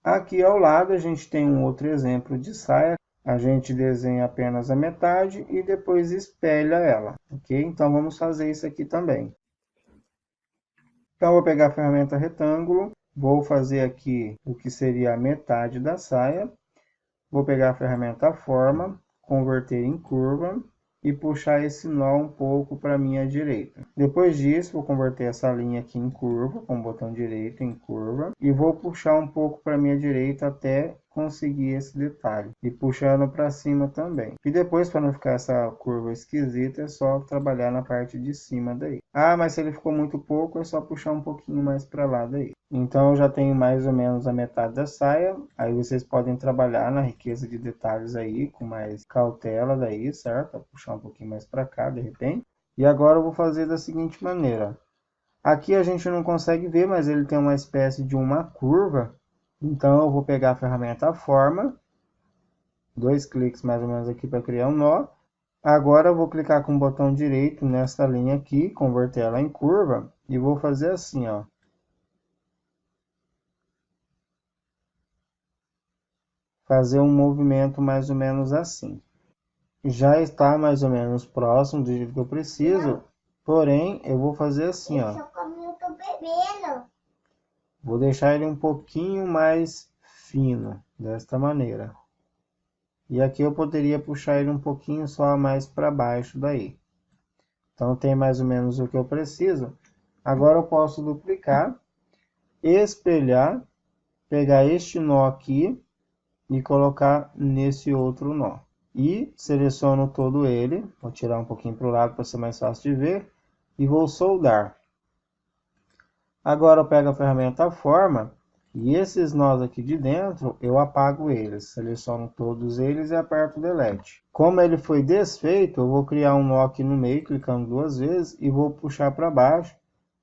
Aqui ao lado a gente tem um outro exemplo de saia. A gente desenha apenas a metade e depois espelha ela, ok? Então vamos fazer isso aqui também. Então eu vou pegar a ferramenta retângulo, vou fazer aqui o que seria a metade da saia. Vou pegar a ferramenta forma, converter em curva e puxar esse nó um pouco para a minha direita. Depois disso, vou converter essa linha aqui em curva, com o botão direito em curva, e vou puxar um pouco para a minha direita até conseguir esse detalhe, e puxando para cima também. E depois, para não ficar essa curva esquisita, é só trabalhar na parte de cima daí. Ah, mas se ele ficou muito pouco, é só puxar um pouquinho mais para lá daí. Então, eu já tenho mais ou menos a metade da saia. Aí vocês podem trabalhar na riqueza de detalhes aí, com mais cautela daí, certo? Vou puxar um pouquinho mais para cá, de repente. E agora eu vou fazer da seguinte maneira. Aqui a gente não consegue ver, mas ele tem uma espécie de uma curva. Então, eu vou pegar a ferramenta forma. 2 cliques mais ou menos aqui para criar um nó. Agora eu vou clicar com o botão direito nessa linha aqui, converter ela em curva. E vou fazer assim, ó. Fazer um movimento mais ou menos assim. Já está mais ou menos próximo do jeito que eu preciso, porém eu vou fazer assim, ó. Vou deixar ele um pouquinho mais fino, desta maneira. E aqui eu poderia puxar ele um pouquinho só mais para baixo daí. Então tem mais ou menos o que eu preciso. Agora eu posso duplicar, espelhar, pegar este nó aqui e colocar nesse outro nó. E seleciono todo ele, vou tirar um pouquinho para o lado para ser mais fácil de ver, e vou soldar. Agora eu pego a ferramenta forma, e esses nós aqui de dentro, eu apago eles, seleciono todos eles e aperto Delete. Como ele foi desfeito, eu vou criar um nó aqui no meio, clicando 2 vezes, e vou puxar para baixo,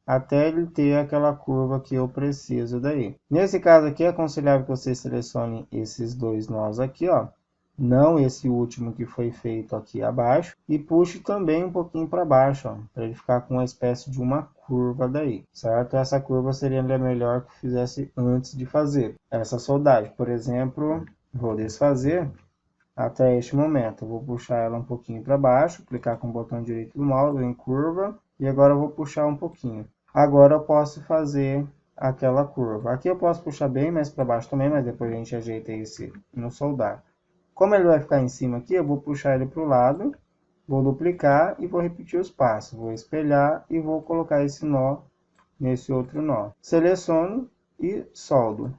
até ele ter aquela curva que eu preciso daí. Nesse caso aqui, é aconselhável que você selecione esses 2 nós aqui, ó. Não esse último que foi feito aqui abaixo. E puxe também um pouquinho para baixo, ó, para ele ficar com uma espécie de uma curva daí, certo? Essa curva seria melhor que fizesse antes de fazer essa soldagem. Por exemplo, vou desfazer até este momento. Eu vou puxar ela um pouquinho para baixo, clicar com o botão direito do mouse em curva. E agora eu vou puxar um pouquinho. Agora eu posso fazer aquela curva. Aqui eu posso puxar bem mais para baixo também, mas depois a gente ajeita esse no soldar. Como ele vai ficar em cima aqui, eu vou puxar ele para o lado, vou duplicar e vou repetir os passos. Vou espelhar e vou colocar esse nó nesse outro nó. Seleciono e soldo.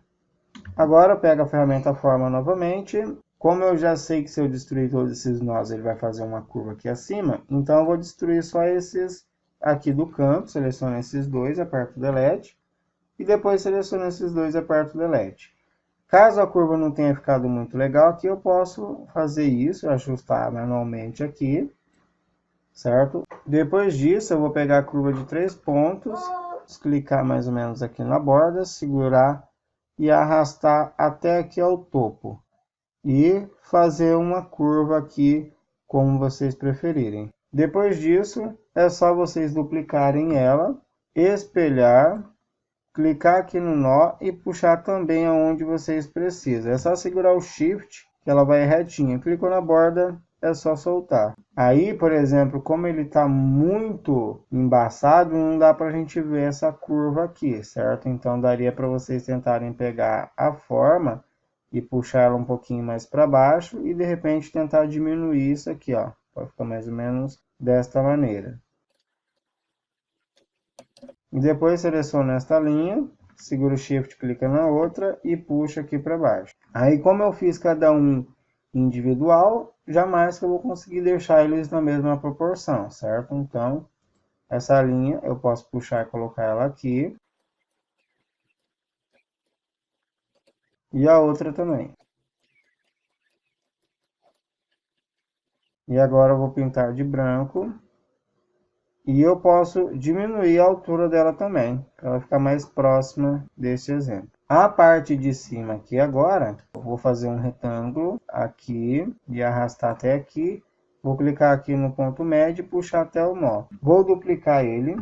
Agora eu pego a ferramenta forma novamente. Como eu já sei que se eu destruir todos esses nós, ele vai fazer uma curva aqui acima, então eu vou destruir só esses aqui do canto, seleciono esses dois, aperto Delete, e depois seleciono esses dois e aperto Delete. Caso a curva não tenha ficado muito legal, aqui eu posso fazer isso, ajustar manualmente aqui, certo? Depois disso, eu vou pegar a curva de 3 pontos, clicar mais ou menos aqui na borda, segurar e arrastar até aqui ao topo. E fazer uma curva aqui, como vocês preferirem. Depois disso, é só vocês duplicarem ela, espelhar, clicar aqui no nó e puxar também aonde vocês precisam. É só segurar o Shift, que ela vai retinha. Clicou na borda, é só soltar. Aí, por exemplo, como ele está muito embaçado, não dá para a gente ver essa curva aqui, certo? Então, daria para vocês tentarem pegar a forma e puxar ela um pouquinho mais para baixo e, de repente, tentar diminuir isso aqui, ó. Pode ficar mais ou menos desta maneira. E depois seleciono esta linha, seguro o Shift, clica na outra e puxa aqui para baixo. Aí, como eu fiz cada um individual, jamais que eu vou conseguir deixar eles na mesma proporção, certo? Então, essa linha eu posso puxar e colocar ela aqui. E a outra também. E agora eu vou pintar de branco. E eu posso diminuir a altura dela também, para ela ficar mais próxima desse exemplo. A parte de cima aqui agora, eu vou fazer um retângulo aqui e arrastar até aqui. Vou clicar aqui no ponto médio e puxar até o nó. Vou duplicar ele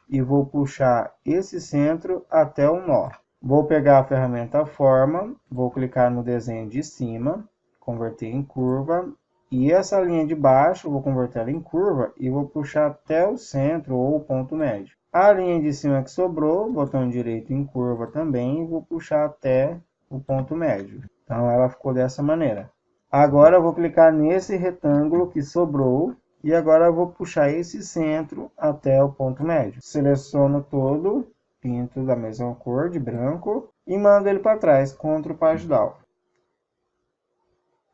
e vou puxar esse centro até o nó. Vou pegar a ferramenta Forma, vou clicar no desenho de cima, converter em curva, e essa linha de baixo, vou converter ela em curva e vou puxar até o centro ou o ponto médio. A linha de cima que sobrou, botão direito em curva também, e vou puxar até o ponto médio. Então ela ficou dessa maneira. Agora eu vou clicar nesse retângulo que sobrou, e agora eu vou puxar esse centro até o ponto médio. Seleciono todo, pinto da mesma cor, de branco, e mando ele para trás, Ctrl Page Down.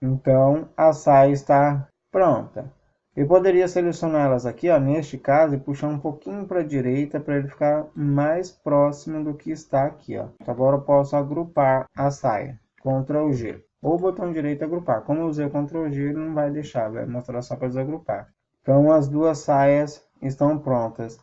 Então, a saia está pronta. Eu poderia selecionar elas aqui, ó, neste caso, e puxar um pouquinho para a direita, para ele ficar mais próximo do que está aqui, ó. Agora eu posso agrupar a saia, Ctrl G. Ou botão direito agrupar. Como eu usei o Ctrl G, ele não vai deixar, vai mostrar só para desagrupar. Então, as duas saias estão prontas.